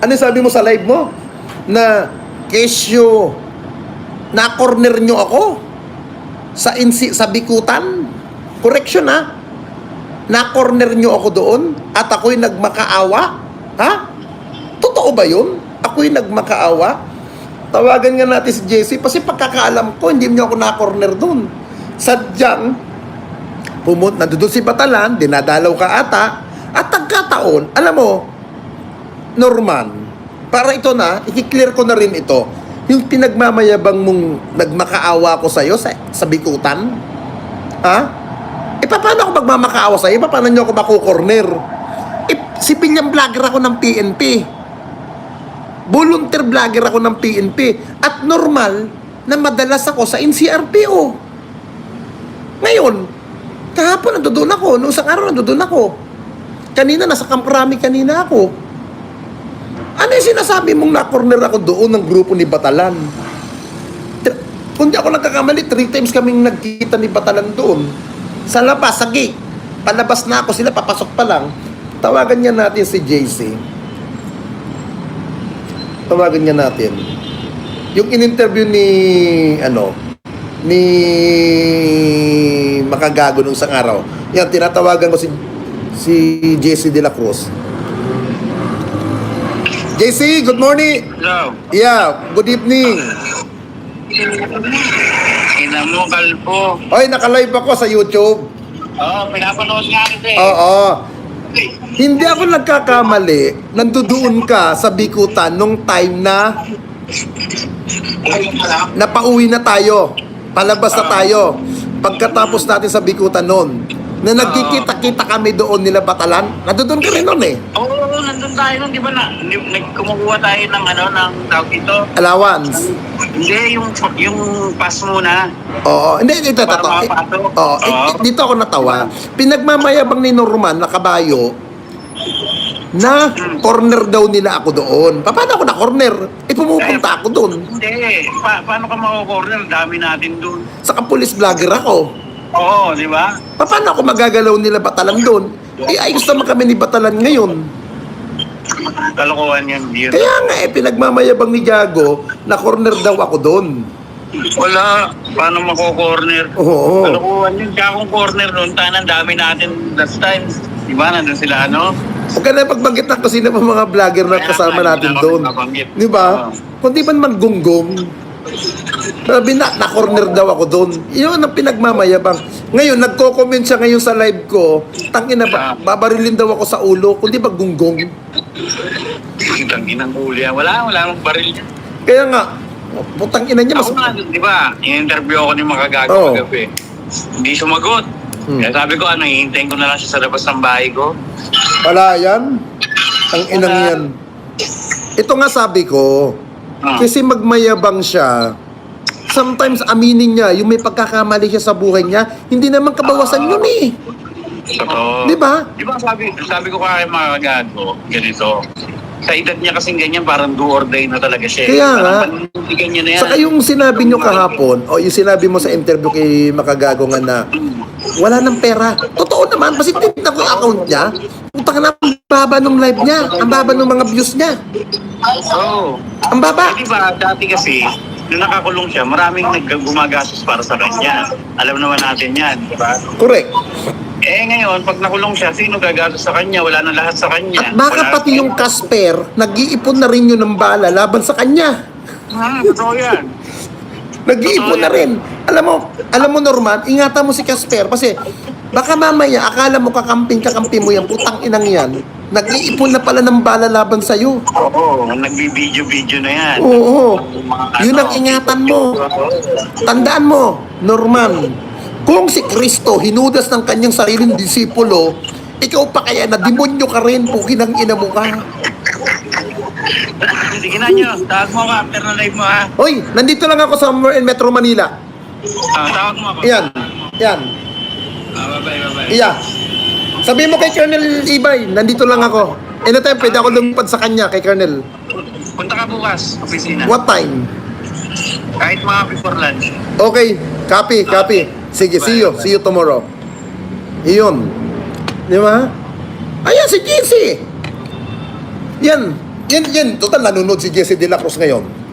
Ano sabi mo sa live mo? Na kesyo, na-corner nyo ako sa bikutan? Correction ha? Na-corner nyo ako doon at ako'y nagmakaawa? Ha? Totoo ba yun? Ako'y nagmakaawa? Tawagan nga natin si JC kasi pagkakaalam ko, hindi nyo ako na-corner doon. Sadyang, nandun si Batalan, dinadalaw ka ata, at tagkataon, alam mo, Norman, para ito na, i-clear ko na rin ito, yung pinagmamayabang mong nagmakaawa ko sa'yo sa bikutan, ha? Paano ako magmamakaawa sa'yo? Paano nyo ako makukorner? Si Pilyang vlogger ako ng PNP. Volunteer vlogger ako ng PNP. At normal na madalas ako sa NCRPO. Ngayon, kahapon nandoon ako, noong isang araw nandoon ako. Kanina, nasa Camp Rami kanina ako. Ano yung sinasabi mong na-corner ako doon ng grupo ni Batalan? Kung di ako nagkakamali, 3 times kaming nagkita ni Batalan doon. Sa labas, sa gate. Palabas na ako, sila papasok pa lang. Tawagan niya natin si JC. Tawagan niya natin. Yung in-interview ni, ni Makagago nung isang araw. Yan, tinatawagan ko si JC de la Cruz. JC, good morning. Hello. Yeah, good evening. Ina mo, kalpo. Oy, naka-live ako sa YouTube. Oo, pinapanood nga kita eh. Oo. Hindi ako nagkakamali. Nandoon ka sa bikutan nung time na napauwi na tayo. Palabas na tayo. Pagkatapos natin sa bikutan noon. Na nagkikita-kita kami doon nila Batalan. Nandoon ka rin noon eh. Oo, nandun tayo nun, di ba na? Kumukuha tayo ng ng tawag ito. Allowance. Hindi, yung pass muna. Oo. Hindi, ito. Para makapasok. Oo. Dito ako natawa. Pinagmamayabang ni Norman na kabayo na corner daw nila ako doon. Paano ako na corner? Pumupunta ako doon. Hindi. Paano ka mako-corner? Dami natin dun. Saka police vlogger ako. Oo, di ba? Paano ako magagalaw nila Batalan doon? Ayos naman kami ni Batalan ngayon. Kalokohan yan, dear. Kaya nga pinagmamayabang ni Jago na corner daw ako doon. Wala. Paano mako-corner? Oo. Kalokohan yun. Kaya kung corner nun, tanan dami natin last time. Di ba? Nandun sila Huwag ka na pagbanggit na kasi na mga vlogger na kasama natin doon. Di ba? Kung di man maggunggong, sabi na-corner daw ako doon. Yun ang pinagmamayabang. Ngayon, nagko-comment siya ngayon sa live ko, tangina ba, babarilin daw ako sa ulo, kundi ba gunggong? Tangin ang huli yan. Wala mong baril yan. Kaya nga, putang ina niya. Ako nga, di ba? In-interview ako ni Makagago kagabi. Hindi sumagot. Kaya sabi ko, hihintayin ko na lang siya sa labas ng bahay ko. Wala yan. Ang inang yan. Ito nga sabi ko, kasi magmayabang siya, sometimes aminin niya, yung may pagkakamali siya sa buhay niya, hindi naman kabawasan yun eh. Totoo. Di ba? Di ba sabi ko kay Makagago, ganito, sa edad niya kasing ganyan, parang do or die na talaga siya. Kaya nga. Niya na yan. Saka yung sinabi nyo kahapon, o yung sinabi mo sa interview kay Makagago nga na, wala ng pera. Totoo naman, kasi tinignan ko yung account niya, putang na, ang baba ng live niya, ang baba ng mga views niya. Oo. Ang baba. Di ba, dati kasi, nung nakakulong siya, maraming gumagastos para sa kanya. Alam naman natin yan, di ba? Correct. Ngayon, pag nakulong siya, sino gagastos sa kanya? Wala na lahat sa kanya. At baka Wala pati yung Casper, nag-iipon na rin yun ng bala laban sa kanya. Totoo yan. Nag-iipon na rin. Alam mo Norman, ingatan mo si Casper kasi baka mamaya akala mo kakampi mo yan, putang inang yan. Nag-iipon na pala ng bala laban sa'yo. Oo, nagbibideo-video na yan. Oo. Yun ang ingatan mo. Tandaan mo, Norman, kung si Kristo hinudas ng kanyang sariling disipulo, ikaw pa kaya na demonyo ka rin, pukin ang ina mo ka. Sige na nyo, tawag mo ako after na live mo ha. Hoy, nandito lang ako somewhere in Metro Manila. Tawag mo ako. Yan. Bye-bye. Iya. Sabihin mo kay Colonel Ibay, nandito lang ako. Anytime, pwede ako lumipad sa kanya, kay Colonel. Punta ka bukas, opisina. What time? Kahit mga before lunch. Okay, copy. Sige, see you tomorrow. Iyon. Di ba? Ayan, si JC. Yan. Yan, total nanonood si Jesse De La Cruz ngayon.